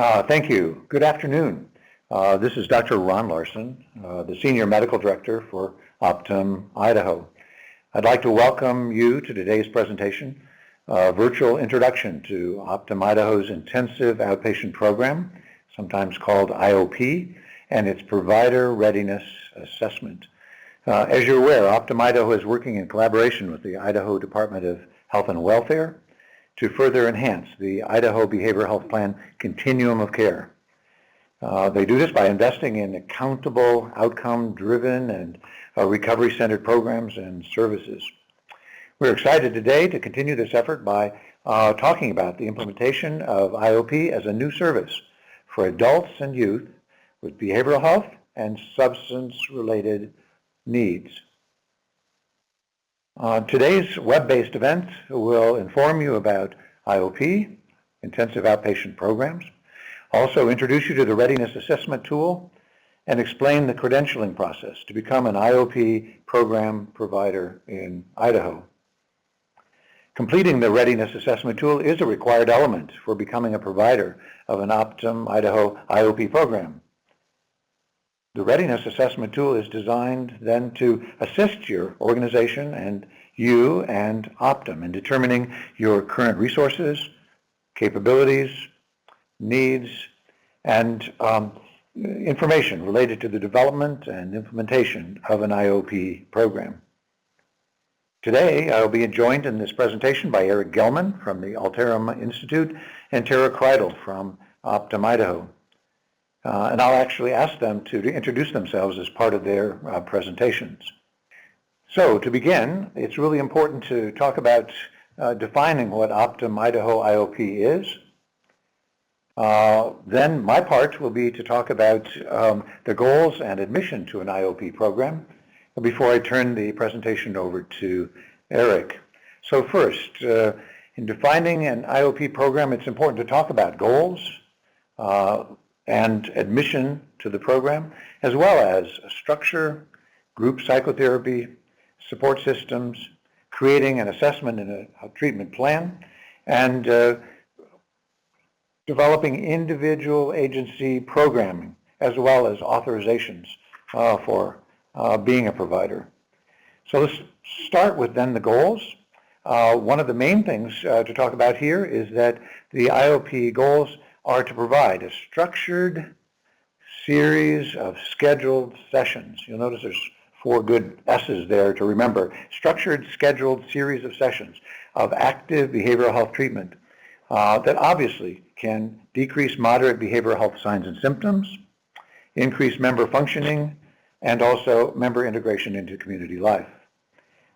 Thank you. Good afternoon. This is Dr. Ron Larson, the Senior Medical Director for Optum Idaho. I'd like to welcome you to today's presentation, Virtual Introduction to Optum Idaho's Intensive Outpatient Program, sometimes called IOP, and its Provider Readiness Assessment. As you're aware, Optum Idaho is working in collaboration with the Idaho Department of Health and Welfare to further enhance the Idaho Behavioral Health Plan continuum of care. They do this by investing in accountable, outcome-driven, and recovery-centered programs and services. We're excited today to continue this effort by talking about the implementation of IOP as a new service for adults and youth with behavioral health and substance-related needs. Today's web-based event will inform you about IOP, Intensive Outpatient Programs, also introduce you to the Readiness Assessment Tool, and explain the credentialing process to become an IOP program provider in Idaho. Completing the Readiness Assessment Tool is a required element for becoming a provider of an Optum Idaho IOP program. The Readiness Assessment Tool is designed then to assist your organization and you and Optum in determining your current resources, capabilities, needs, and information related to the development and implementation of an IOP program. Today, I'll be joined in this presentation by Eric Gelman from the Alterum Institute and Tara Kreidel from Optum Idaho. And I'll actually ask them to introduce themselves as part of their presentations. So to begin, it's really important to talk about defining what Optum Idaho IOP is. Then my part will be to talk about the goals and admission to an IOP program before I turn the presentation over to Eric. So first, in defining an IOP program, it's important to talk about goals and admission to the program, as well as structure, group psychotherapy, support systems, creating an assessment and a treatment plan, and developing individual agency programming, as well as authorizations for being a provider. So let's start with then the goals. One of the main things to talk about here is that the IOP goals are to provide a structured series of scheduled sessions. You'll notice there's 4 good S's there to remember. Structured, scheduled series of sessions of active behavioral health treatment that obviously can decrease moderate behavioral health signs and symptoms, increase member functioning, and also member integration into community life.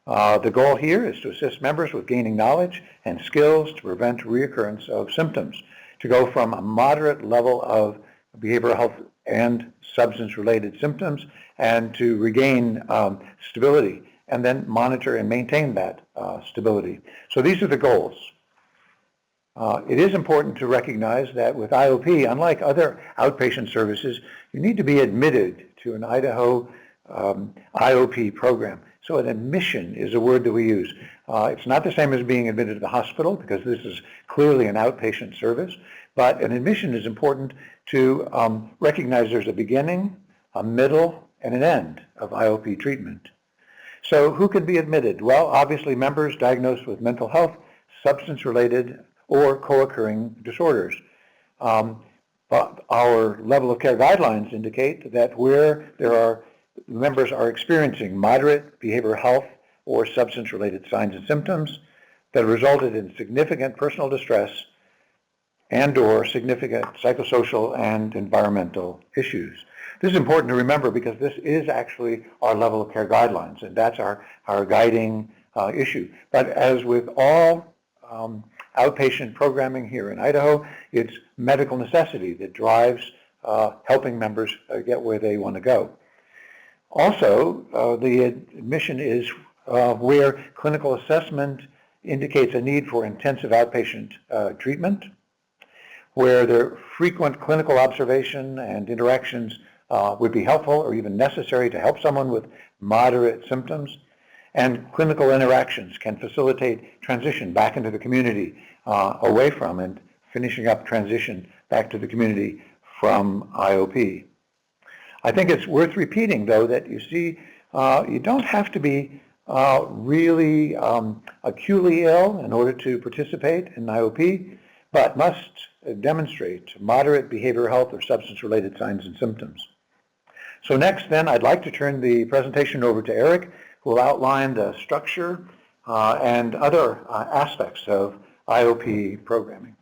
The goal here is to assist members with gaining knowledge and skills to prevent reoccurrence of symptoms, to go from a moderate level of behavioral health and substance-related symptoms and to regain stability and then monitor and maintain that stability. So these are the goals. It is important to recognize that with IOP, unlike other outpatient services, you need to be admitted to an Idaho IOP program. So an admission is a word that we use. It's not the same as being admitted to the hospital because this is clearly an outpatient service, but an admission is important to recognize there's a beginning, a middle, and an end of IOP treatment. So who can be admitted? Well, obviously members diagnosed with mental health, substance-related, or co-occurring disorders. But our level of care guidelines indicate that where members are experiencing moderate behavioral health or substance-related signs and symptoms that resulted in significant personal distress and or significant psychosocial and environmental issues. This is important to remember because this is actually our level of care guidelines, and that's our guiding issue. But as with all outpatient programming here in Idaho, it's medical necessity that drives helping members get where they want to go. Also, the admission is where clinical assessment indicates a need for intensive outpatient treatment, where the frequent clinical observation and interactions would be helpful or even necessary to help someone with moderate symptoms, and clinical interactions can facilitate transition back into the community away from and finishing up transition back to the community from IOP. I think it's worth repeating, though, that you see, you don't have to be really acutely ill in order to participate in IOP, but must demonstrate moderate behavioral health or substance-related signs and symptoms. So next, then, I'd like to turn the presentation over to Eric, who will outline the structure and other aspects of IOP programming.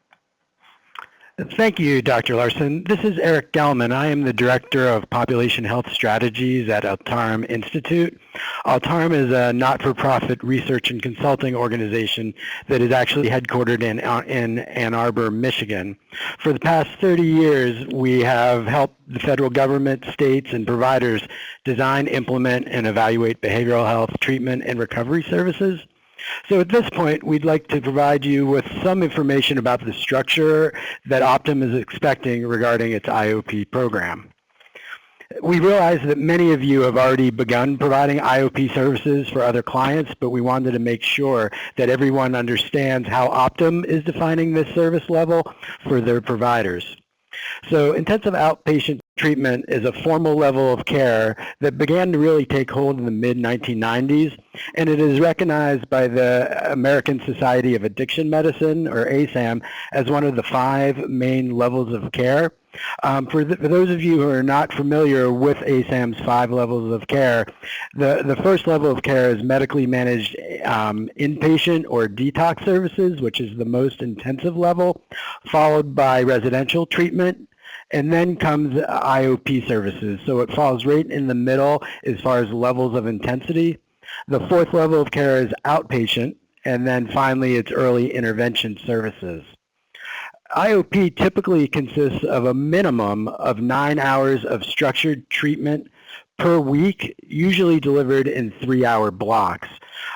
Thank you, Dr. Larson. This is Eric Gelman. I am the Director of Population Health Strategies at Altarum Institute. Altarum is a not-for-profit research and consulting organization that is actually headquartered in Ann Arbor, Michigan. For the past 30 years, we have helped the federal government, states, and providers design, implement, and evaluate behavioral health treatment and recovery services. So at this point, we'd like to provide you with some information about the structure that Optum is expecting regarding its IOP program. We realize that many of you have already begun providing IOP services for other clients, but we wanted to make sure that everyone understands how Optum is defining this service level for their providers. So intensive outpatient treatment is a formal level of care that began to really take hold in the mid-1990s, and it is recognized by the American Society of Addiction Medicine, or ASAM, as one of the 5 main levels of care. For those of you who are not familiar with ASAM's 5 levels of care, the first level of care is medically managed inpatient or detox services, which is the most intensive level, followed by residential treatment, and then comes IOP services. So it falls right in the middle as far as levels of intensity. The 4th level of care is outpatient, and then finally it's early intervention services. IOP typically consists of a minimum of 9 hours of structured treatment per week, usually delivered in 3-hour blocks.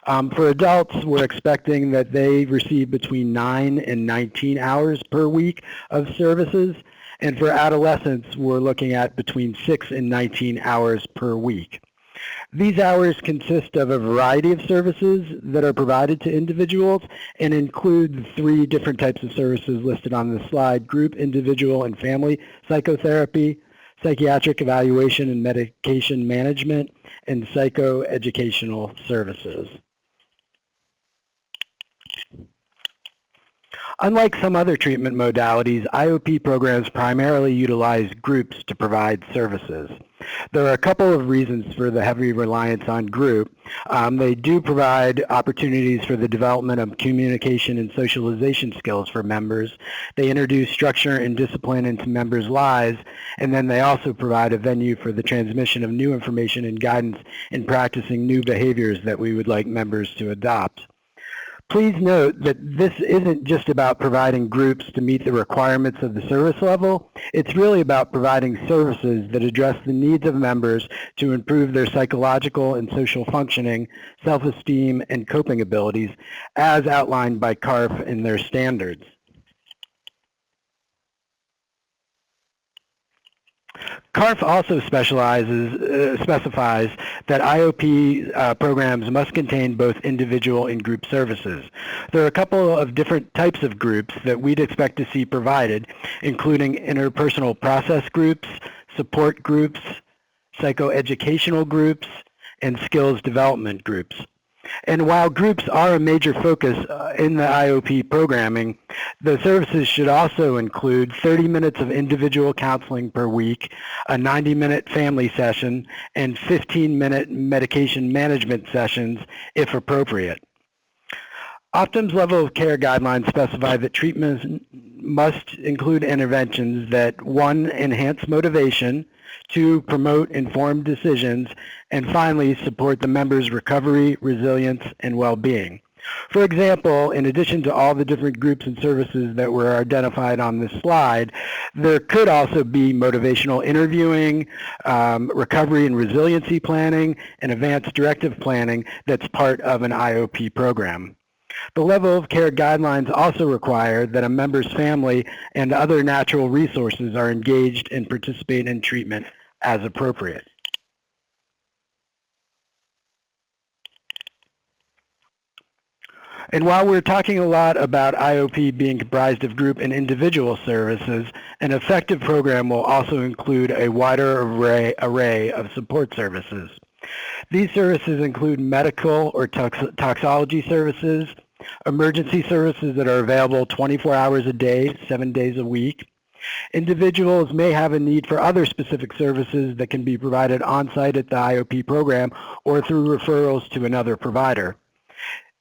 For adults, we're expecting that they receive between 9 and 19 hours per week of services. And for adolescents, we're looking at between 6 and 19 hours per week. These hours consist of a variety of services that are provided to individuals and include the 3 different types of services listed on the slide: group, individual, and family psychotherapy, psychiatric evaluation and medication management, and psychoeducational services. Unlike some other treatment modalities, IOP programs primarily utilize groups to provide services. There are a couple of reasons for the heavy reliance on group. They do provide opportunities for the development of communication and socialization skills for members. They introduce structure and discipline into members' lives, and then they also provide a venue for the transmission of new information and guidance in practicing new behaviors that we would like members to adopt. Please note that this isn't just about providing groups to meet the requirements of the service level. It's really about providing services that address the needs of members to improve their psychological and social functioning, self-esteem, and coping abilities, as outlined by CARF in their standards. CARF also specifies that IOP programs must contain both individual and group services. There are a couple of different types of groups that we'd expect to see provided, including interpersonal process groups, support groups, psychoeducational groups, and skills development groups. And while groups are a major focus in the IOP programming, the services should also include 30 minutes of individual counseling per week, a 90-minute family session, and 15-minute medication management sessions if appropriate. Optum's level of care guidelines specify that treatments must include interventions that, 1, enhance motivation, 2, promote informed decisions, and finally, support the member's recovery, resilience, and well-being. For example, in addition to all the different groups and services that were identified on this slide, there could also be motivational interviewing, recovery and resiliency planning, and advanced directive planning that's part of an IOP program. The level of care guidelines also require that a member's family and other natural resources are engaged and participate in treatment as appropriate. And while we're talking a lot about IOP being comprised of group and individual services, an effective program will also include a wider array of support services. These services include medical or toxology services, emergency services that are available 24 hours a day, 7 days a week. Individuals may have a need for other specific services that can be provided on-site at the IOP program or through referrals to another provider.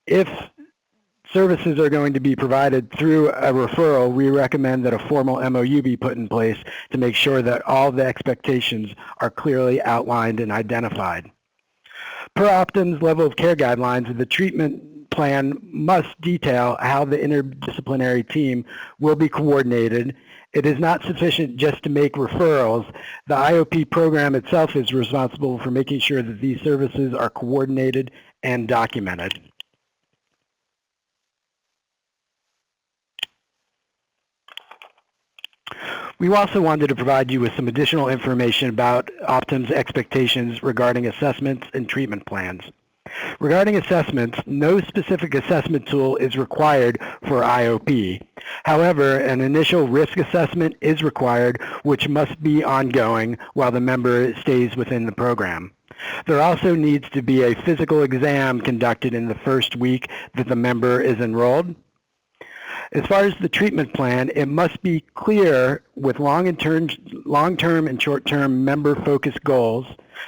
If services are going to be provided through a referral, we recommend that a formal MOU be put in place to make sure that all the expectations are clearly outlined and identified. Per Optum's level of care guidelines, the treatment plan must detail how the interdisciplinary team will be coordinated. It is not sufficient just to make referrals. The IOP program itself is responsible for making sure that these services are coordinated and documented. We also wanted to provide you with some additional information about Optum's expectations regarding assessments and treatment plans. Regarding assessments, no specific assessment tool is required for IOP. However, an initial risk assessment is required, which must be ongoing while the member stays within the program. There also needs to be a physical exam conducted in the first week that the member is enrolled. As far as the treatment plan, it must be clear with long-term and short-term member-focused goals.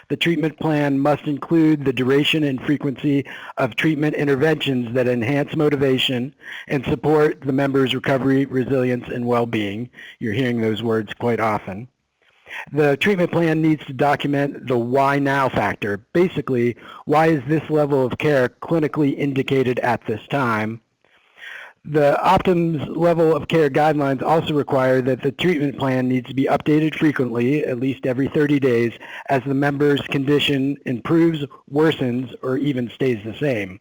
The treatment plan must include the duration and frequency of treatment interventions that enhance motivation and support the member's recovery, resilience, and well-being. You're hearing those words quite often. The treatment plan needs to document the why now factor. Basically, why is this level of care clinically indicated at this time? The Optum's level of care guidelines also require that the treatment plan needs to be updated frequently, at least every 30 days, as the member's condition improves, worsens, or even stays the same.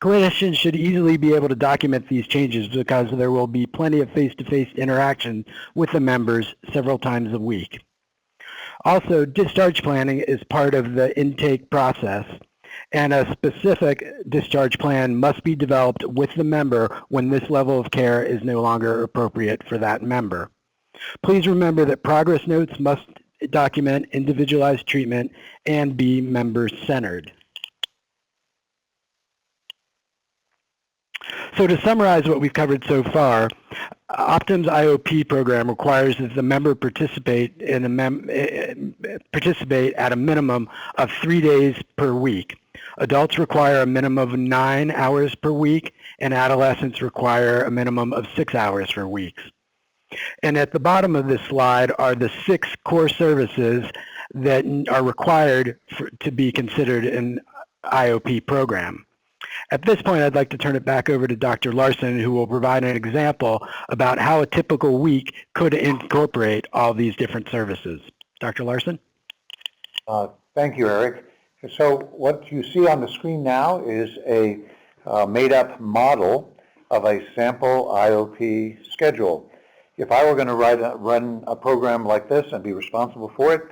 Clinicians should easily be able to document these changes because there will be plenty of face-to-face interaction with the members several times a week. Also, discharge planning is part of the intake process, and a specific discharge plan must be developed with the member when this level of care is no longer appropriate for that member. Please remember that progress notes must document individualized treatment and be member-centered. So to summarize what we've covered so far, Optum's IOP program requires that the member participate at a minimum of 3 days per week. Adults require a minimum of 9 hours per week, and adolescents require a minimum of 6 hours per week. And at the bottom of this slide are the 6 core services that are required to be considered an IOP program. At this point, I'd like to turn it back over to Dr. Larson, who will provide an example about how a typical week could incorporate all these different services. Dr. Larson? Thank you, Eric. So what you see on the screen now is a made-up model of a sample IOP schedule. If I were going to run a program like this and be responsible for it,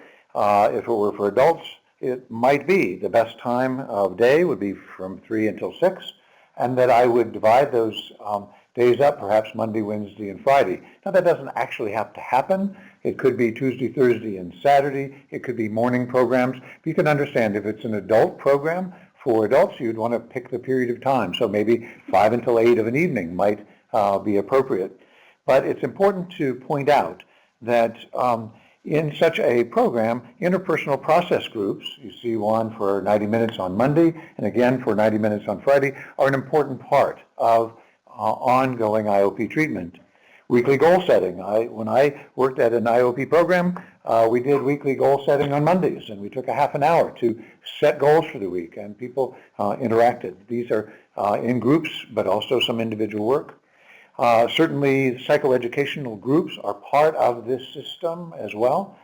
if it were for adults, it might be the best time of day would be from 3 until 6, and that I would divide those days up, perhaps Monday, Wednesday, and Friday. Now, that doesn't actually have to happen. It could be Tuesday, Thursday, and Saturday. It could be morning programs. But you can understand if it's an adult program for adults, you'd want to pick the period of time. So maybe 5 until 8 of an evening might be appropriate. But it's important to point out that in such a program, interpersonal process groups, you see one for 90 minutes on Monday and again for 90 minutes on Friday, are an important part of ongoing IOP treatment. Weekly goal setting. When I worked at an IOP program, we did weekly goal setting on Mondays, and we took a half an hour to set goals for the week, and people interacted. These are in groups, but also some individual work. Certainly, psychoeducational groups are part of this system as well.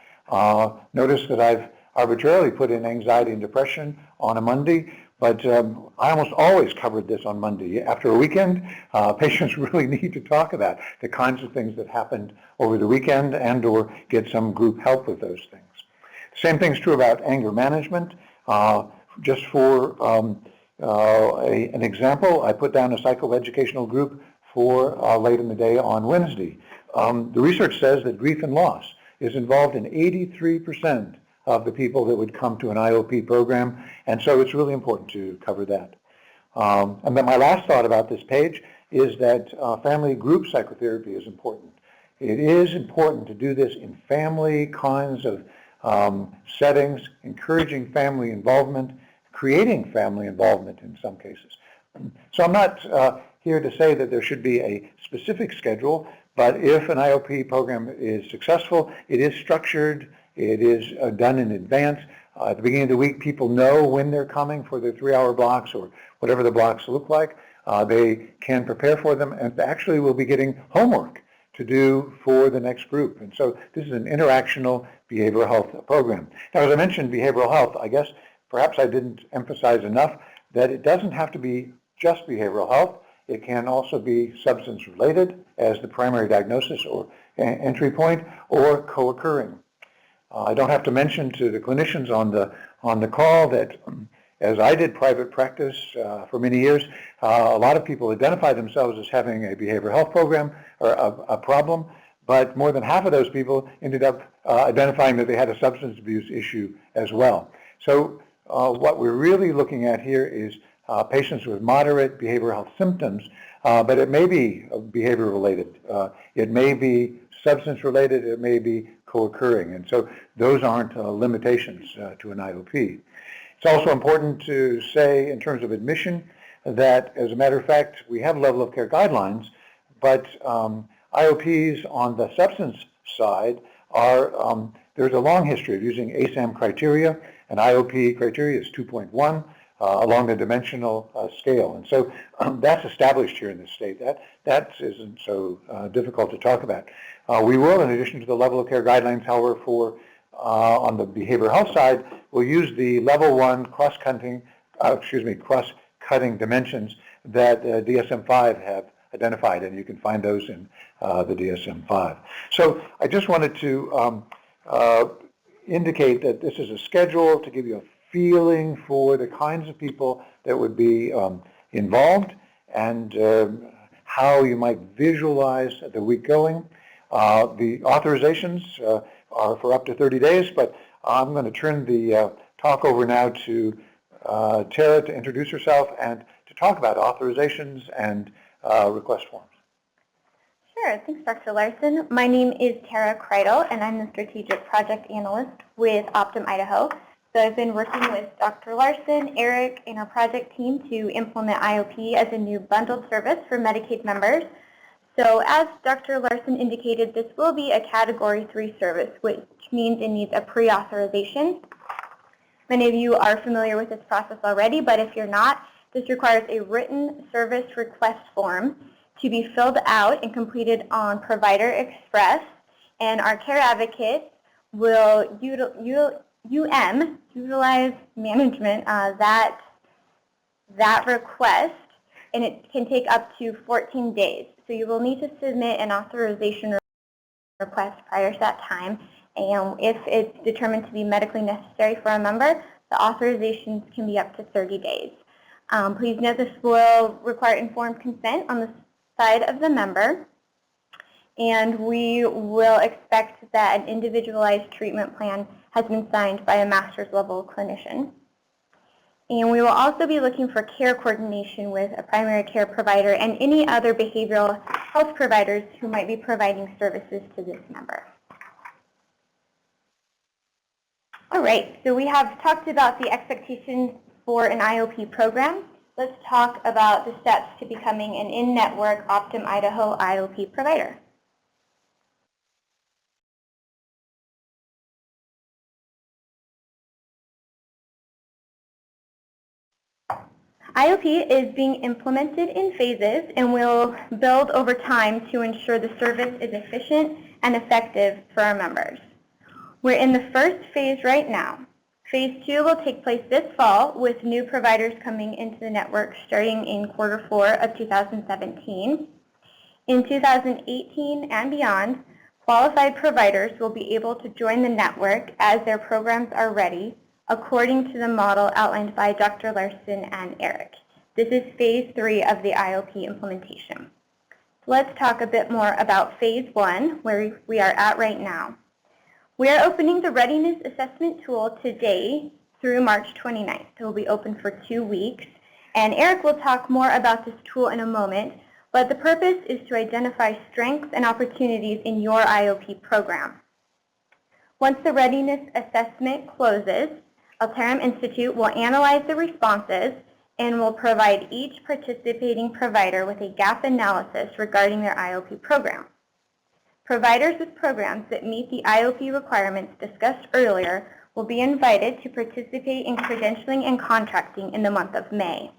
Notice that I've arbitrarily put in anxiety and depression on a Monday, but I almost always covered this on Monday. After a weekend, patients really need to talk about the kinds of things that happened over the weekend and or get some group help with those things. Same thing's true about anger management. Just for An example, I put down a psychoeducational group for late in the day on Wednesday. The research says that grief and loss is involved in 83% of the people that would come to an IOP program, and so it's really important to cover that. And then my last thought about this page is that family group psychotherapy is important. It is important to do this in family kinds of settings, encouraging family involvement, creating family involvement in some cases. So I'm not here to say that there should be a specific schedule, but if an IOP program is successful, it is structured, it is done in advance. At the beginning of the week, people know when they're coming for their 3-hour blocks or whatever the blocks look like. They can prepare for them, and actually will be getting homework to do for the next group. And so this is an interactional behavioral health program. Now, as I mentioned, behavioral health, I guess perhaps I didn't emphasize enough that it doesn't have to be just behavioral health. It can also be substance related as the primary diagnosis or entry point, or co-occurring. I don't have to mention to the clinicians on the call that as I did private practice for many years, a lot of people identify themselves as having a behavioral health program or a problem, but more than half of those people ended up identifying that they had a substance abuse issue as well. So what we're really looking at here is patients with moderate behavioral health symptoms, but it may be behavior related. It may be substance related, it may be co-occurring, and so those aren't limitations to an IOP. It's also important to say in terms of admission that, as a matter of fact, we have level of care guidelines, but IOPs on the substance side are, there's a long history of using ASAM criteria, and IOP criteria is 2.1 along the dimensional scale. And so that's established here in this state. That isn't so difficult to talk about. We will, in addition to the level of care guidelines, however, for on the behavioral health side, we'll use the level 1 cross-cutting dimensions that DSM-5 have identified, and you can find those in the DSM-5. So I just wanted to indicate that this is a schedule to give you a feeling for the kinds of people that would be involved and how you might visualize the week going. The authorizations are for up to 30 days, but I'm going to turn the talk over now to Tara to introduce herself and to talk about authorizations and request forms. Sure, thanks Dr. Larson. My name is Tara Kreidel, and I'm the Strategic Project Analyst with Optum Idaho. So I've been working with Dr. Larson, Eric, and our project team to implement IOP as a new bundled service for Medicaid members. So as Dr. Larson indicated, this will be a Category 3 service, which means it needs a pre-authorization. Many of you are familiar with this process already, but if you're not, this requires a written service request form to be filled out and completed on Provider Express, and our care advocates will utilize management that request, and it can take up to 14 days. So you will need to submit an authorization request prior to that time, and if it's determined to be medically necessary for a member, the authorizations can be up to 30 days. Please note this will require informed consent on the side of the member, and we will expect that an individualized treatment plan has been signed by a master's level clinician. And we will also be looking for care coordination with a primary care provider and any other behavioral health providers who might be providing services to this member. All right, so we have talked about the expectations for an IOP program. Let's talk about the steps to becoming an in-network Optum Idaho IOP provider. IOP is being implemented in phases and will build over time to ensure the service is efficient and effective for our members. We're in the first phase right now. Phase 2 will take place this fall with new providers coming into the network starting in Q4 of 2017. In 2018 and beyond, qualified providers will be able to join the network as their programs are ready, according to the model outlined by Dr. Larson and Eric. This is phase 3 of the IOP implementation. Let's talk a bit more about phase 1, where we are at right now. We are opening the readiness assessment tool today through March 29th. It will be open for 2 weeks, and Eric will talk more about this tool in a moment, but the purpose is to identify strengths and opportunities in your IOP program. Once the readiness assessment closes, Altarum Institute will analyze the responses and will provide each participating provider with a gap analysis regarding their IOP program. Providers with programs that meet the IOP requirements discussed earlier will be invited to participate in credentialing and contracting in the month of May.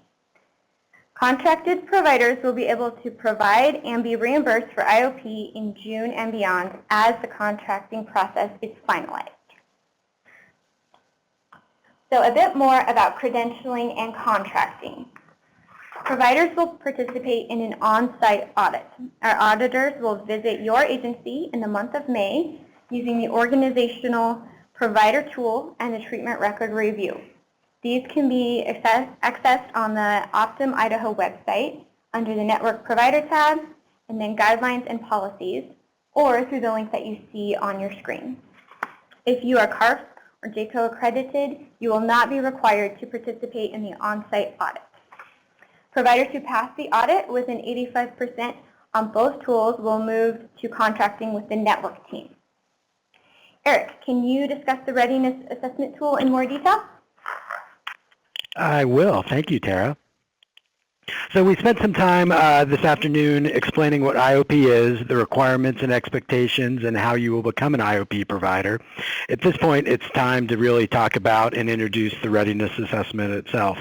Contracted providers will be able to provide and be reimbursed for IOP in June and beyond as the contracting process is finalized. So a bit more about credentialing and contracting. Providers will participate in an on-site audit. Our auditors will visit your agency in the month of May using the organizational provider tool and the treatment record review. These can be accessed on the Optum Idaho website under the Network Provider tab, and then Guidelines and Policies, or through the link that you see on your screen. If you are CARF or JCO accredited, you will not be required to participate in the on-site audit. Providers who pass the audit with an 85% on both tools will move to contracting with the network team. Eric, can you discuss the readiness assessment tool in more detail? I will. Thank you, Tara. So we spent some time this afternoon explaining what IOP is, the requirements and expectations, and how you will become an IOP provider. At this point, it's time to really talk about and introduce the readiness assessment itself.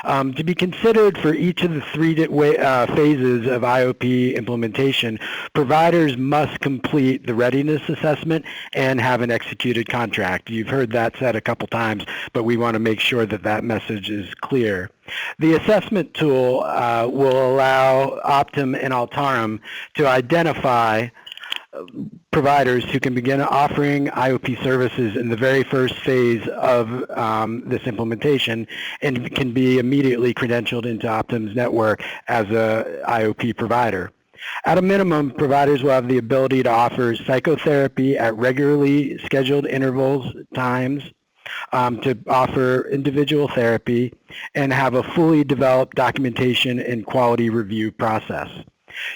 To be considered for each of the 3 phases of IOP implementation, providers must complete the readiness assessment and have an executed contract. You've heard that said a couple times, but we want to make sure that that message is clear. The assessment tool will allow Optum and Altarum to identify providers who can begin offering IOP services in the very first phase of this implementation and can be immediately credentialed into Optum's network as a IOP provider. At a minimum, providers will have the ability to offer psychotherapy at regularly scheduled intervals, times, to offer individual therapy, and have a fully developed documentation and quality review process.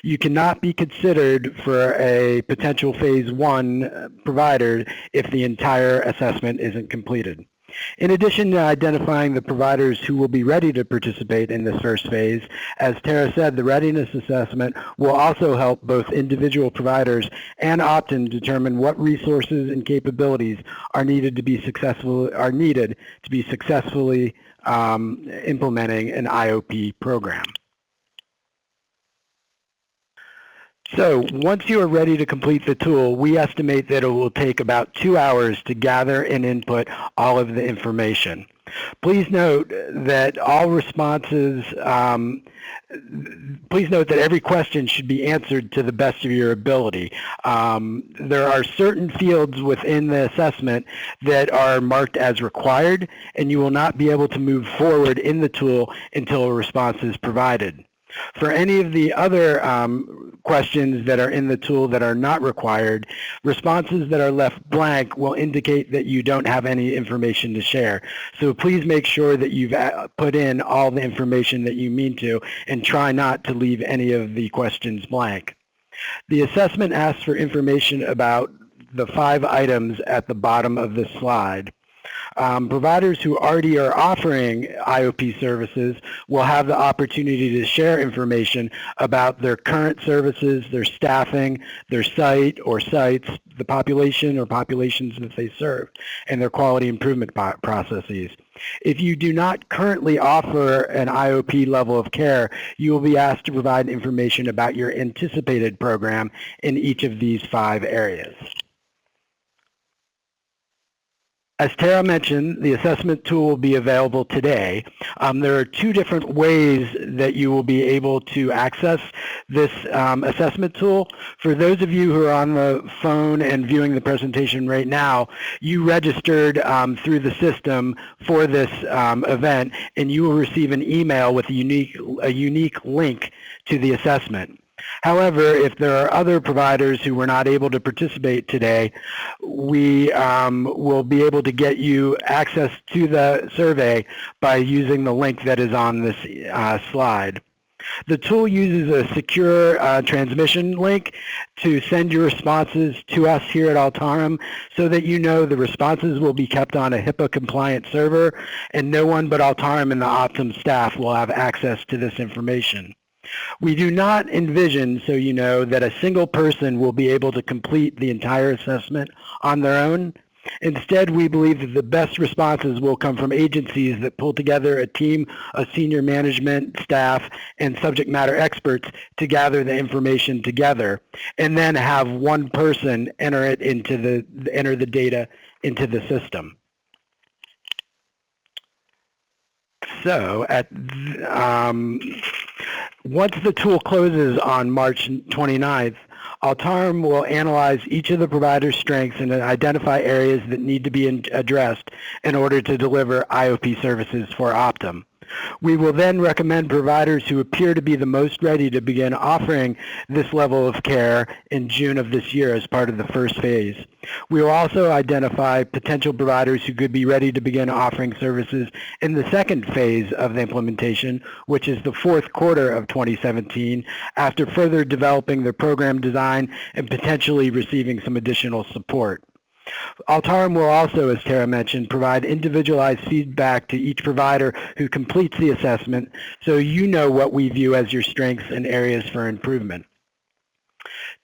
You cannot be considered for a potential phase 1 provider if the entire assessment isn't completed. In addition to identifying the providers who will be ready to participate in this first phase, as Tara said, the readiness assessment will also help both individual providers and Optum determine what resources and capabilities are needed to be successfully implementing an IOP program. So once you are ready to complete the tool, we estimate that it will take about 2 hours to gather and input all of the information. Please note that every question should be answered to the best of your ability. There are certain fields within the assessment that are marked as required, and you will not be able to move forward in the tool until a response is provided. For any of the other questions that are in the tool that are not required, responses that are left blank will indicate that you don't have any information to share. So please make sure that you've put in all the information that you mean to, and try not to leave any of the questions blank. The assessment asks for information about the 5 items at the bottom of this slide. Providers who already are offering IOP services will have the opportunity to share information about their current services, their staffing, their site or sites, the population or populations that they serve, and their quality improvement processes. If you do not currently offer an IOP level of care, you will be asked to provide information about your anticipated program in each of these 5 areas. As Tara mentioned, the assessment tool will be available today. There are two different ways that you will be able to access this assessment tool. For those of you who are on the phone and viewing the presentation right now, you registered through the system for this event, and you will receive an email with a unique link to the assessment. However, if there are other providers who were not able to participate today, we will be able to get you access to the survey by using the link that is on this slide. The tool uses a secure transmission link to send your responses to us here at Altarum so that you know the responses will be kept on a HIPAA-compliant server, and no one but Altarum and the Optum staff will have access to this information. We do not envision, so you know, that a single person will be able to complete the entire assessment on their own. Instead, we believe that the best responses will come from agencies that pull together a team of senior management, staff, and subject matter experts to gather the information together, and then have one person enter the data into the system. So once the tool closes on March 29th, Altarum will analyze each of the provider's strengths and identify areas that need to be addressed in order to deliver IOP services for Optum. We will then recommend providers who appear to be the most ready to begin offering this level of care in June of this year as part of the first phase. We will also identify potential providers who could be ready to begin offering services in the second phase of the implementation, which is the fourth quarter of 2017, after further developing their program design and potentially receiving some additional support. Altarum will also, as Tara mentioned, provide individualized feedback to each provider who completes the assessment so you know what we view as your strengths and areas for improvement.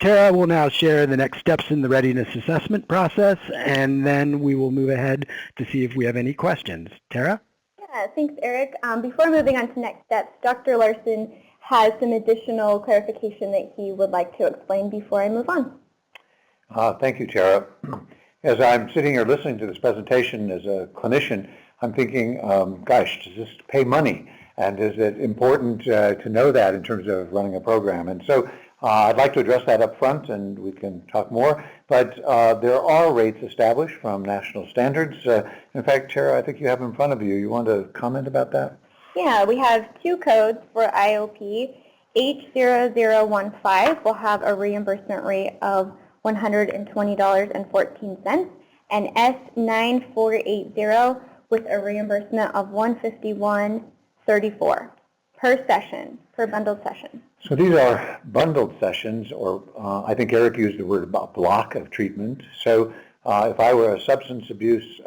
Tara will now share the next steps in the readiness assessment process, and then we will move ahead to see if we have any questions. Tara? Yeah, thanks, Eric. Before moving on to next steps, Dr. Larson has some additional clarification that he would like to explain before I move on. Thank you, Tara. As I'm sitting here listening to this presentation as a clinician, I'm thinking, gosh, does this pay money? And is it important to know that in terms of running a program? And so I'd like to address that up front, and we can talk more. But there are rates established from national standards. In fact, Tara, I think you have them in front of you. You want to comment about that? Yeah, we have two codes for IOP. H0015 will have a reimbursement rate of $120.14, and S9480 with a reimbursement of $151.34 per session, per bundled session. So these are bundled sessions, or I think Eric used the word about block of treatment. So if I were a substance abuse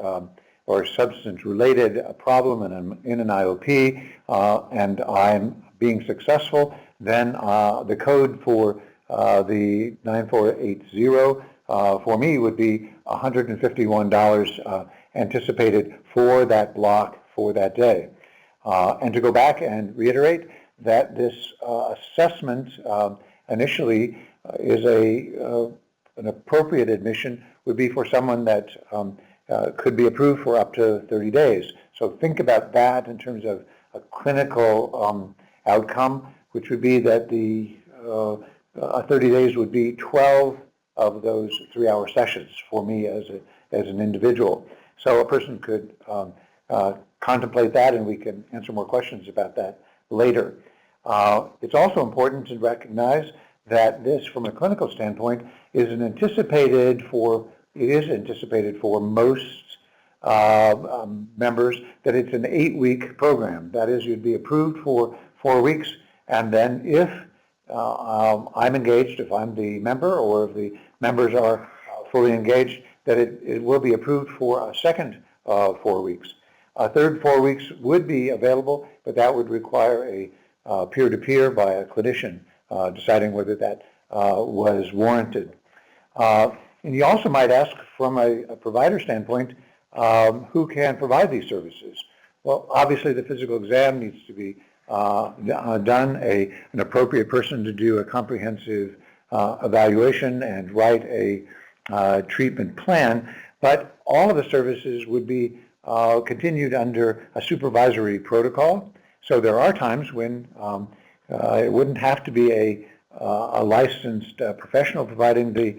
or substance-related problem and I'm in an IOP and I'm being successful, then the code for the 9480 for me would be $151 anticipated for that block for that day. And to go back and reiterate that this assessment initially is an appropriate admission would be for someone that could be approved for up to 30 days. So think about that in terms of a clinical outcome, which would be that the 30 days would be 12 of those 3-hour sessions for me as an individual. So a person could contemplate that, and we can answer more questions about that later. It's also important to recognize that this, from a clinical standpoint, is anticipated for most members that it's an 8-week program. That is, you'd be approved for 4 weeks, and then if I'm engaged, if I'm the member, or if the members are fully engaged, that it will be approved for a second 4 weeks. A third 4 weeks would be available, but that would require a peer-to-peer by a clinician deciding whether that was warranted. And you also might ask, from a provider standpoint, who can provide these services? Well, obviously the physical exam needs to be done, an appropriate person to do a comprehensive evaluation and write a treatment plan. but all of the services would be continued under a supervisory protocol. So there are times when it wouldn't have to be a licensed professional providing the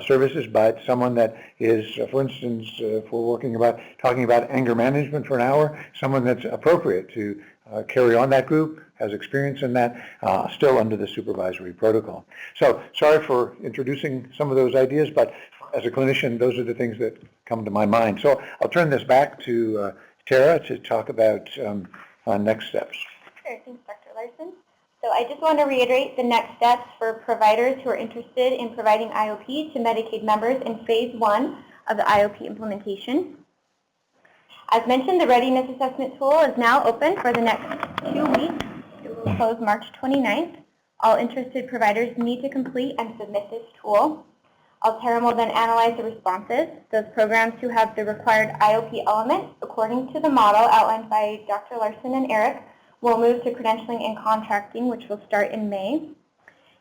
services, but someone that is, for instance, if we're talking about anger management for an hour, someone that's appropriate to carry on that group, has experience in that, still under the supervisory protocol. So sorry for introducing some of those ideas, but as a clinician, those are the things that come to my mind. So I'll turn this back to Tara to talk about next steps. Sure, thanks, Dr. Larson. So I just want to reiterate the next steps for providers who are interested in providing IOP to Medicaid members in phase 1 of the IOP implementation. As mentioned, the readiness assessment tool is now open for the next 2 weeks. It will close March 29th. All interested providers need to complete and submit this tool. Alterum will then analyze the responses. Those programs who have the required IOP elements, according to the model outlined by Dr. Larson and Eric, will move to credentialing and contracting, which will start in May.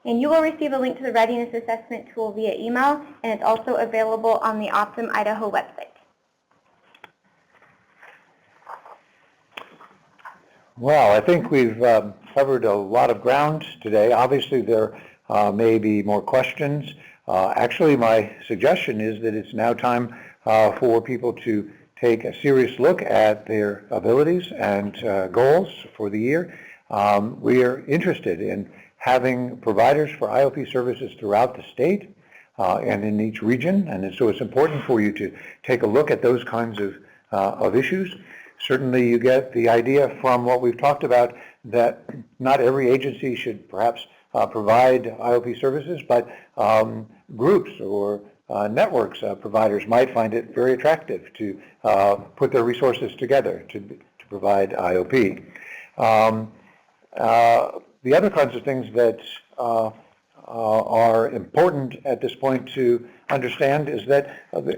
And you will receive a link to the readiness assessment tool via email, and it's also available on the Optum Idaho website. Well, I think we've covered a lot of ground today. Obviously, there may be more questions. Actually, my suggestion is that it's now time for people to take a serious look at their abilities and goals for the year. We are interested in having providers for IOP services throughout the state and in each region, and so it's important for you to take a look at those kinds of issues. Certainly you get the idea from what we've talked about that not every agency should perhaps provide IOP services, but groups or networks of providers might find it very attractive to put their resources together to provide IOP. The other kinds of things that are important at this point to understand is that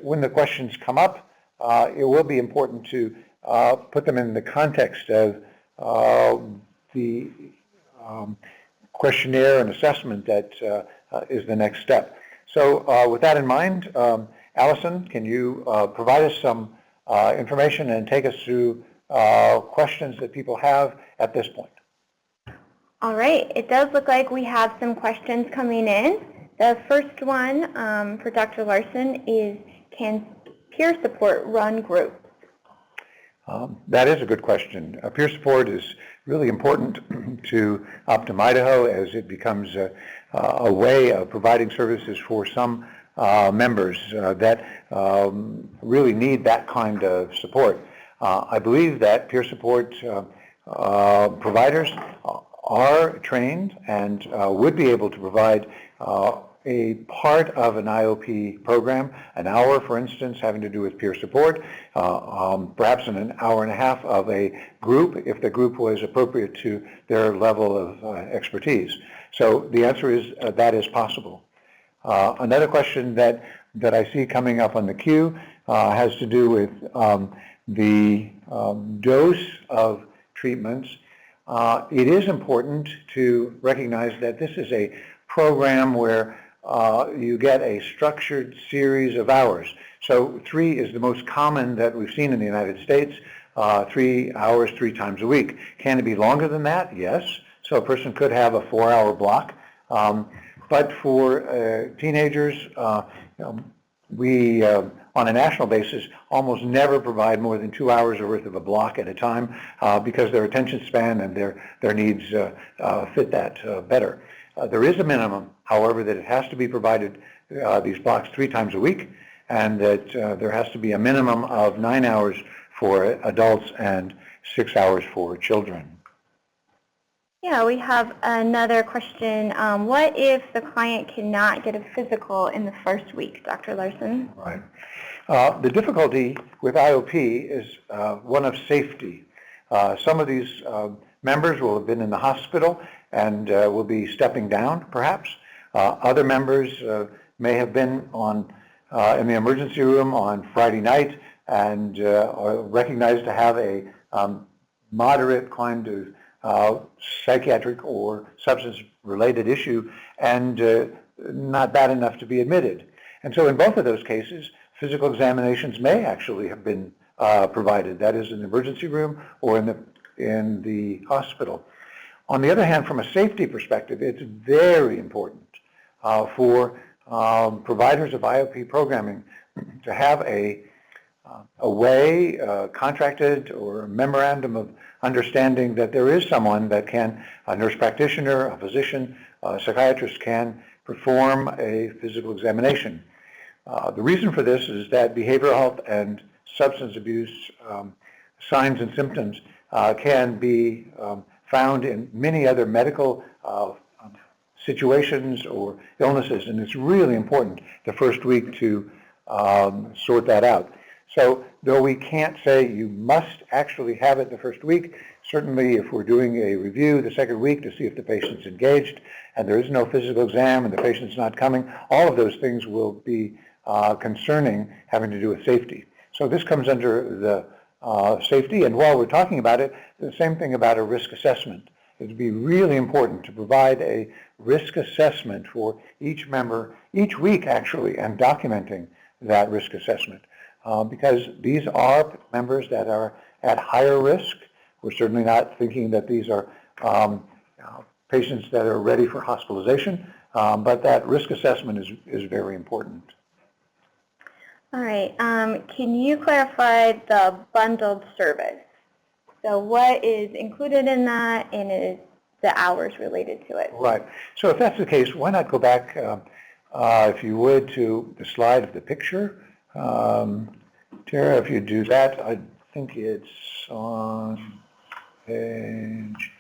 when the questions come up, it will be important to put them in the context of the questionnaire and assessment that is the next step. So with that in mind, Allison, can you provide us some information and take us through questions that people have at this point? All right, it does look like we have some questions coming in. The first one for Dr. Larson is, can peer support run groups? That is a good question. Peer support is really important to Optum Idaho as it becomes a way of providing services for some members that really need that kind of support. I believe that peer support providers are trained and would be able to provide a part of an IOP program, an hour, for instance, having to do with peer support, perhaps in an hour and a half of a group, if the group was appropriate to their level of expertise. So the answer is that is possible. Another question that I see coming up on the queue has to do with the dose of treatments. It is important to recognize that this is a program where you get a structured series of hours. So 3 is the most common that we've seen in the United States, 3 hours 3 times a week. Can it be longer than that? Yes. So a person could have a 4-hour block. But for teenagers, we, on a national basis, almost never provide more than 2 hours worth of a block at a time because their attention span and their needs fit that better. There is a minimum, however, that it has to be provided, these blocks 3 times a week, and that there has to be a minimum of 9 hours for adults and 6 hours for children. Yeah, we have another question. What if the client cannot get a physical in the first week, Dr. Larson? Right. The difficulty with IOP is one of safety. Some of these members will have been in the hospital and will be stepping down, perhaps. Other members may have been in the emergency room on Friday night and are recognized to have a moderate kind of psychiatric or substance-related issue and not bad enough to be admitted. And so in both of those cases, physical examinations may actually have been provided, that is in the emergency room or in the hospital. On the other hand, from a safety perspective, it's very important for providers of IOP programming to have a way, contracted or a memorandum of understanding that there is someone that can, a nurse practitioner, a physician, a psychiatrist can perform a physical examination. The reason for this is that behavioral health and substance abuse signs and symptoms can be found in many other medical situations or illnesses, and it's really important the first week to sort that out. So though we can't say you must actually have it the first week, certainly if we're doing a review the second week to see if the patient's engaged and there is no physical exam and the patient's not coming, all of those things will be concerning, having to do with safety. So this comes under the safety, and while we're talking about it, the same thing about a risk assessment. It would be really important to provide a risk assessment for each member, each week actually, and documenting that risk assessment. Because these are members that are at higher risk. We're certainly not thinking that these are patients that are ready for hospitalization, but that risk assessment is very important. All right. Can you clarify the bundled service? So what is included in that, and is the hours related to it? Right. So if that's the case, why not go back, if you would, to the slide of the picture. Tara, if you do that, I think it's on page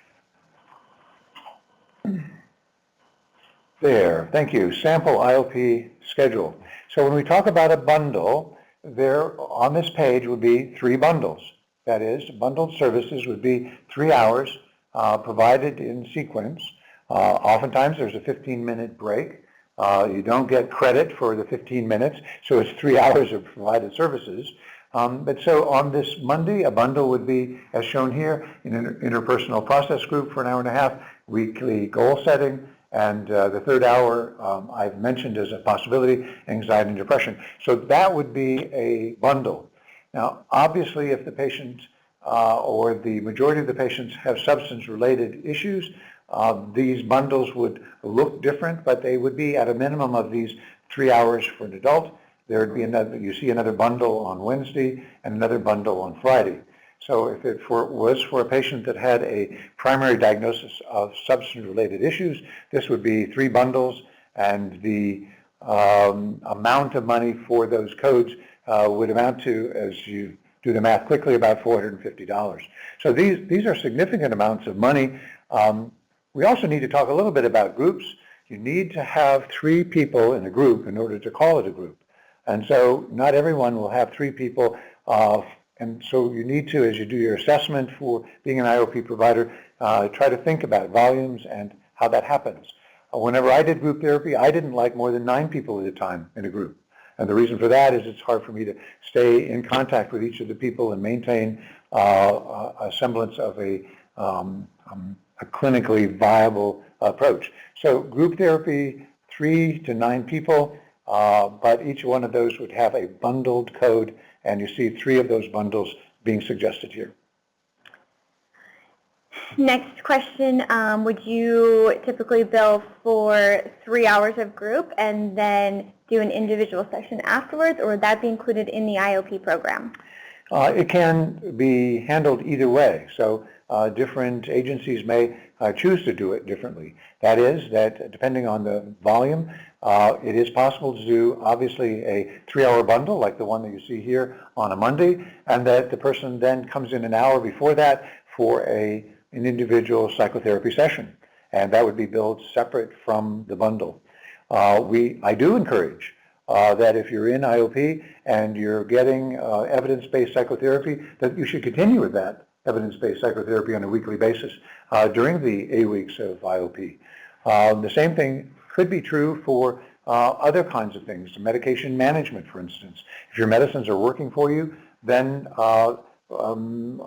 there. Thank you. Sample IOP schedule. So when we talk about a bundle, there on this page would be 3 bundles. That is, bundled services would be 3 hours provided in sequence. Oftentimes there's a 15-minute break. You don't get credit for the 15 minutes, so it's 3 hours of provided services. But so on this Monday, a bundle would be, as shown here, in an interpersonal process group for an hour and a half, weekly goal setting, and the third hour I've mentioned as a possibility, anxiety and depression. So that would be a bundle. Now, obviously, if the patient or the majority of the patients have substance-related issues, these bundles would look different, but they would be at a minimum of these 3 hours for an adult. There would be another, you see another bundle on Wednesday and another bundle on Friday. So if it was for a patient that had a primary diagnosis of substance-related issues, this would be 3 bundles, and the amount of money for those codes would amount to, as you do the math quickly, about $450. So these are significant amounts of money. We also need to talk a little bit about groups. You need to have 3 people in a group in order to call it a group. And so not everyone will have 3 people, and so you need to, as you do your assessment for being an IOP provider, try to think about volumes and how that happens. Whenever I did group therapy, I didn't like more than 9 people at a time in a group. And the reason for that is it's hard for me to stay in contact with each of the people and maintain a semblance of a clinically viable approach. So group therapy, 3 to 9 people, but each one of those would have a bundled code, and you see 3 of those bundles being suggested here. Next question, would you typically bill for 3 hours of group and then do an individual session afterwards, or would that be included in the IOP program? It can be handled either way. So different agencies may choose to do it differently. That is, that depending on the volume, it is possible to do obviously a 3-hour bundle like the one that you see here on a Monday, and that the person then comes in an hour before that for an individual psychotherapy session, and that would be billed separate from the bundle. I do encourage that if you're in IOP and you're getting evidence-based psychotherapy, that you should continue with that evidence-based psychotherapy on a weekly basis during the 8 weeks of IOP. The same thing could be true for other kinds of things, medication management, for instance. If your medicines are working for you, then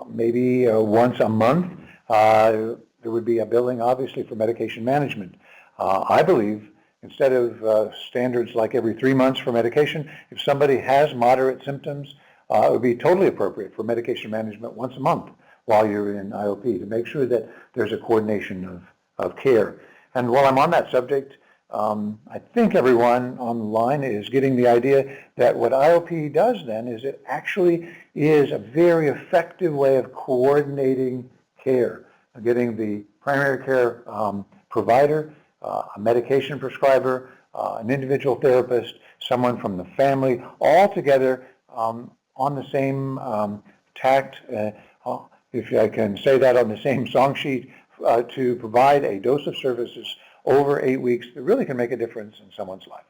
maybe once a month there would be a billing, obviously, for medication management. I believe instead of standards like every 3 months for medication, if somebody has moderate symptoms, it would be totally appropriate for medication management once a month while you're in IOP to make sure that there's a coordination of care. And while I'm on that subject, I think everyone online is getting the idea that what IOP does then is it actually is a very effective way of coordinating care, getting the primary care provider, a medication prescriber, an individual therapist, someone from the family, all together on the same tact, if I can say that, on the same song sheet, to provide a dose of services over 8 weeks that really can make a difference in someone's life.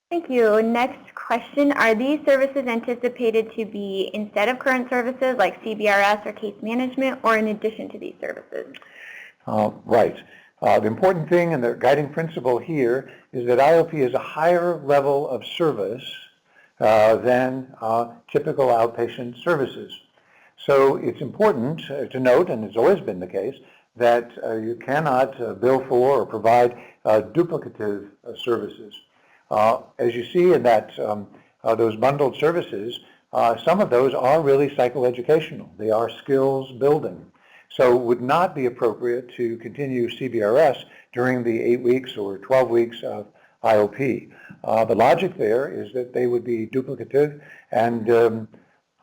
Thank you. Next question, are these services anticipated to be instead of current services like CBRS or case management, or in addition to these services? Right. The important thing and the guiding principle here is that IOP is a higher level of service than typical outpatient services. So it's important to note, and it's always been the case, that you cannot bill for or provide duplicative services. As you see in that those bundled services, some of those are really psychoeducational. They are skills building. So it would not be appropriate to continue CBRS during the 8 weeks or 12 weeks of IOP. The logic there is that they would be duplicative, and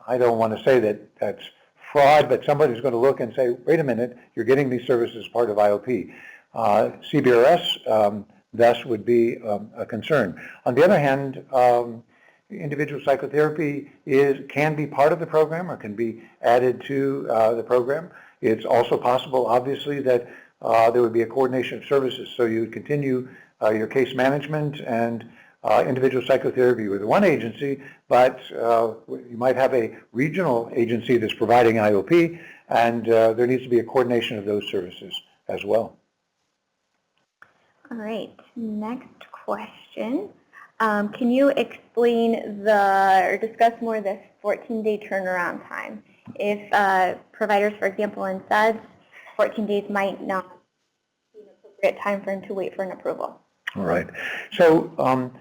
I don't want to say that that's fraud, but somebody's going to look and say, wait a minute, you're getting these services as part of IOP. CBRS thus would be a concern. On the other hand, individual psychotherapy can be part of the program or can be added to the program. It's also possible, obviously, that there would be a coordination of services. So you would continue your case management and individual psychotherapy with one agency, but you might have a regional agency that's providing IOP, and there needs to be a coordination of those services as well. All right, next question. Can you explain or discuss more the 14-day turnaround time? If providers, for example, in SUDS, 14 days might not be an appropriate time for them to wait for an approval. All right. So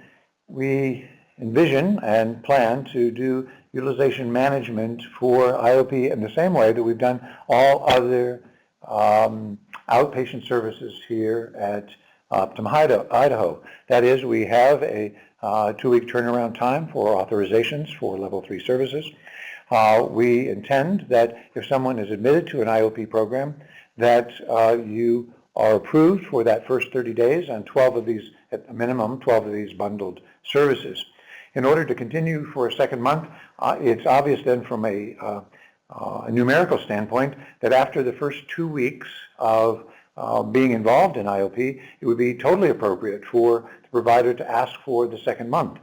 we envision and plan to do utilization management for IOP in the same way that we've done all other outpatient services here at Optum Idaho. That is, we have a 2-week turnaround time for authorizations for level 3 services. We intend that if someone is admitted to an IOP program, that you are approved for that first 30 days on 12 of these, at a minimum, 12 of these bundled services. In order to continue for a second month, it's obvious then from a numerical standpoint that after the first 2 weeks of being involved in IOP, it would be totally appropriate for the provider to ask for the second month.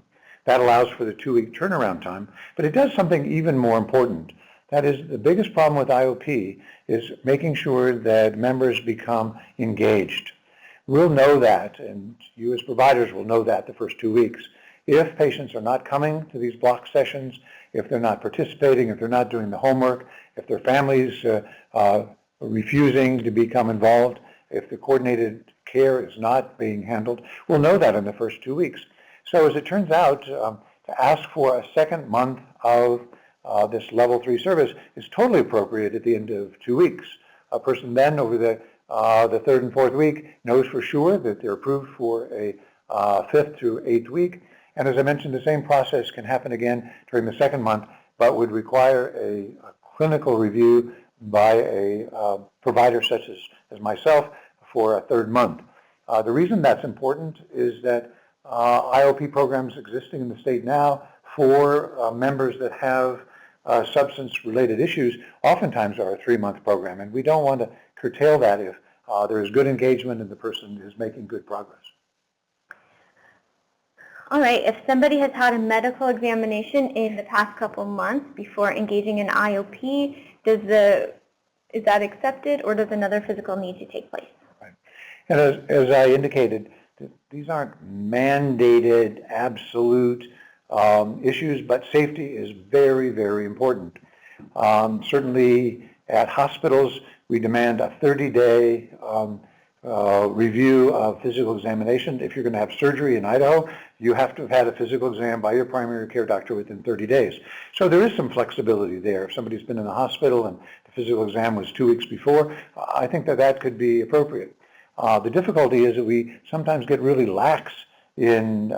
That allows for the 2-week turnaround time, but it does something even more important. That is, the biggest problem with IOP is making sure that members become engaged. We'll know that, and you as providers will know that the first 2 weeks. If patients are not coming to these block sessions, if they're not participating, if they're not doing the homework, if their families are refusing to become involved, if the coordinated care is not being handled, we'll know that in the first 2 weeks. So as it turns out, to ask for a second month of this level 3 service is totally appropriate at the end of 2 weeks. A person then over the 3rd and 4th week knows for sure that they're approved for a 5th through 8th week. And as I mentioned, the same process can happen again during the second month, but would require a clinical review by a provider such as myself for a 3rd month. The reason that's important is that IOP programs existing in the state now for members that have substance-related issues oftentimes are a 3-month program, and we don't want to curtail that if there is good engagement and the person is making good progress. All right, if somebody has had a medical examination in the past couple months before engaging in IOP, is that accepted, or does another physical need to take place? Right. And as I indicated, these aren't mandated, absolute issues, but safety is very, very important. Certainly at hospitals, we demand a 30-day review of physical examination. If you're going to have surgery in Idaho, you have to have had a physical exam by your primary care doctor within 30 days. So there is some flexibility there. If somebody's been in the hospital and the physical exam was 2 weeks before, I think that that could be appropriate. The difficulty is that we sometimes get really lax in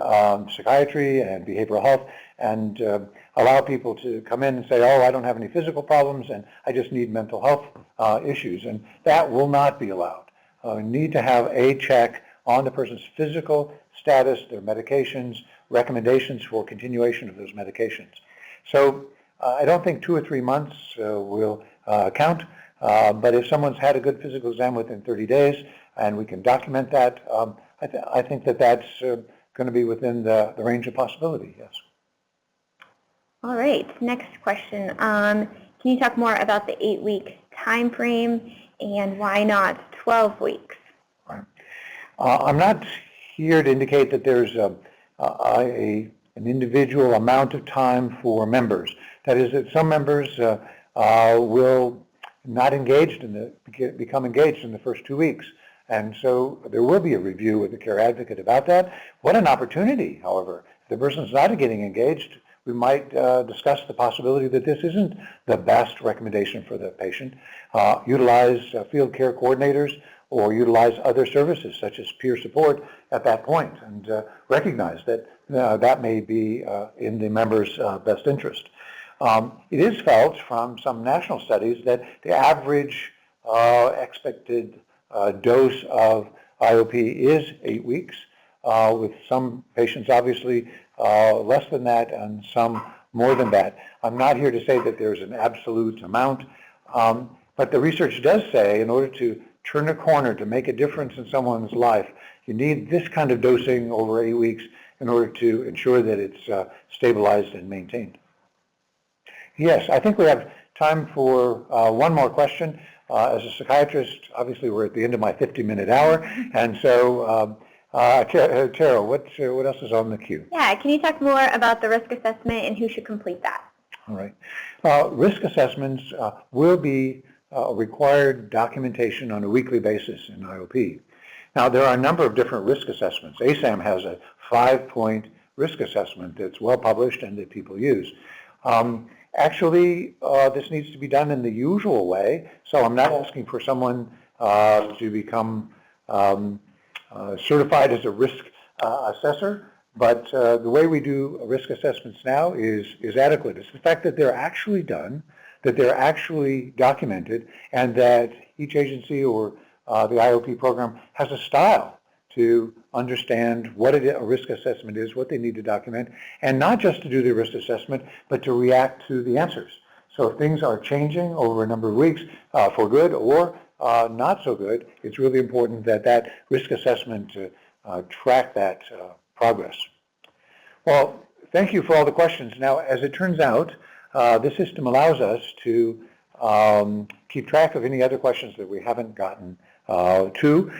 psychiatry and behavioral health and allow people to come in and say, oh, I don't have any physical problems and I just need mental health issues, and that will not be allowed. We need to have a check on the person's physical status, their medications, recommendations for continuation of those medications. So I don't think 2 or 3 months will count, but if someone's had a good physical exam within 30 days and we can document that, I think that that's going to be within the range of possibility, yes. All right, next question. Can you talk more about the 8-week time frame and why not 12 weeks? Right. I'm not here to indicate that there's an individual amount of time for members. That is, that some members will not become engaged in the first 2 weeks. And so there will be a review with the care advocate about that. What an opportunity, however. If the person's not getting engaged, we might discuss the possibility that this isn't the best recommendation for the patient. Utilize field care coordinators or utilize other services such as peer support at that point, and recognize that that may be in the member's best interest. It is felt from some national studies that the average expected dose of IOP is 8 weeks, with some patients obviously less than that and some more than that. I'm not here to say that there's an absolute amount, but the research does say in order to turn a corner, to make a difference in someone's life, you need this kind of dosing over 8 weeks in order to ensure that it's stabilized and maintained. Yes, I think we have time for one more question. As a psychiatrist, obviously we're at the end of my 50-minute hour, and so Tara, what else is on the queue? Yeah, can you talk more about the risk assessment and who should complete that? All right. Risk assessments will be required documentation on a weekly basis in IOP. Now, there are a number of different risk assessments. ASAM has a 5-point risk assessment that's well published and that people use. Actually, this needs to be done in the usual way, so I'm not asking for someone to become certified as a risk assessor, but the way we do risk assessments now is adequate. It's the fact that they're actually done, that they're actually documented, and that each agency or the IOP program has a style to understand what a risk assessment is, what they need to document, and not just to do the risk assessment, but to react to the answers. So if things are changing over a number of weeks for good or not so good, it's really important that that risk assessment track that progress. Well, thank you for all the questions. Now, as it turns out, this system allows us to keep track of any other questions that we haven't gotten to.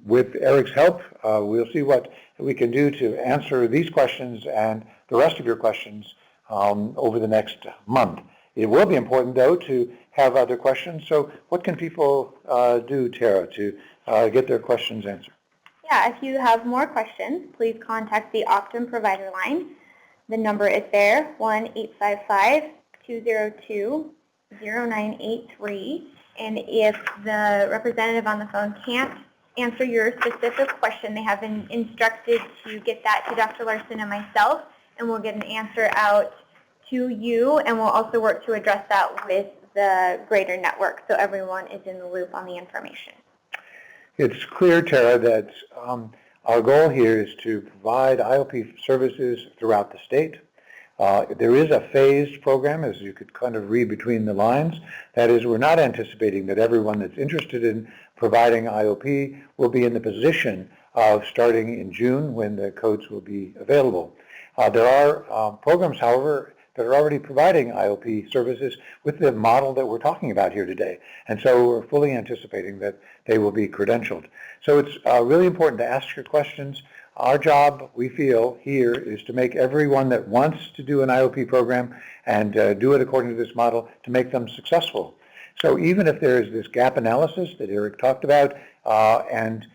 With Eric's help, we'll see what we can do to answer these questions and the rest of your questions over the next month. It will be important, though, to have other questions. So what can people do, Tara, to get their questions answered? Yeah, if you have more questions, please contact the Optum provider line. The number is there, 1-855-202-0983. And if the representative on the phone can't answer your specific question, they have been instructed to get that to Dr. Larson and myself, and we'll get an answer out to you, and we'll also work to address that with the greater network so everyone is in the loop on the information. It's clear, Tara, that our goal here is to provide IOP services throughout the state. There is a phased program, as you could kind of read between the lines. That is, we're not anticipating that everyone that's interested in providing IOP will be in the position of starting in June when the codes will be available. There are programs, however, that are already providing IOP services with the model that we're talking about here today. And so we're fully anticipating that they will be credentialed. So it's really important to ask your questions. Our job, we feel, here is to make everyone that wants to do an IOP program and do it according to this model, to make them successful. So even if there is this gap analysis that Eric talked about, and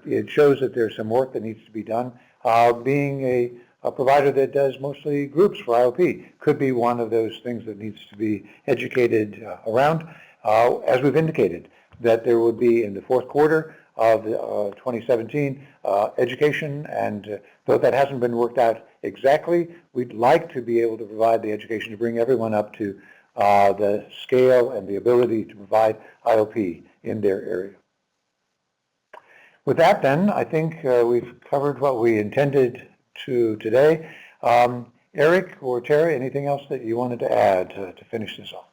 it shows that there's some work that needs to be done, being a provider that does mostly groups for IOP could be one of those things that needs to be educated around. As we've indicated, that there would be in the fourth quarter of 2017 education, and though that hasn't been worked out exactly, we'd like to be able to provide the education to bring everyone up to the scale and the ability to provide IOP in their area. With that then, I think we've covered what we intended to today. Eric or Terry, anything else that you wanted to add to finish this off?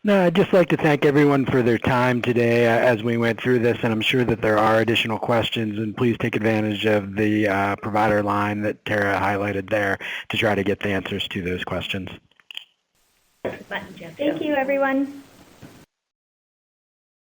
No, I'd just like to thank everyone for their time today as we went through this, and I'm sure that there are additional questions, and please take advantage of the provider line that Tara highlighted there to try to get the answers to those questions. Thank you, everyone.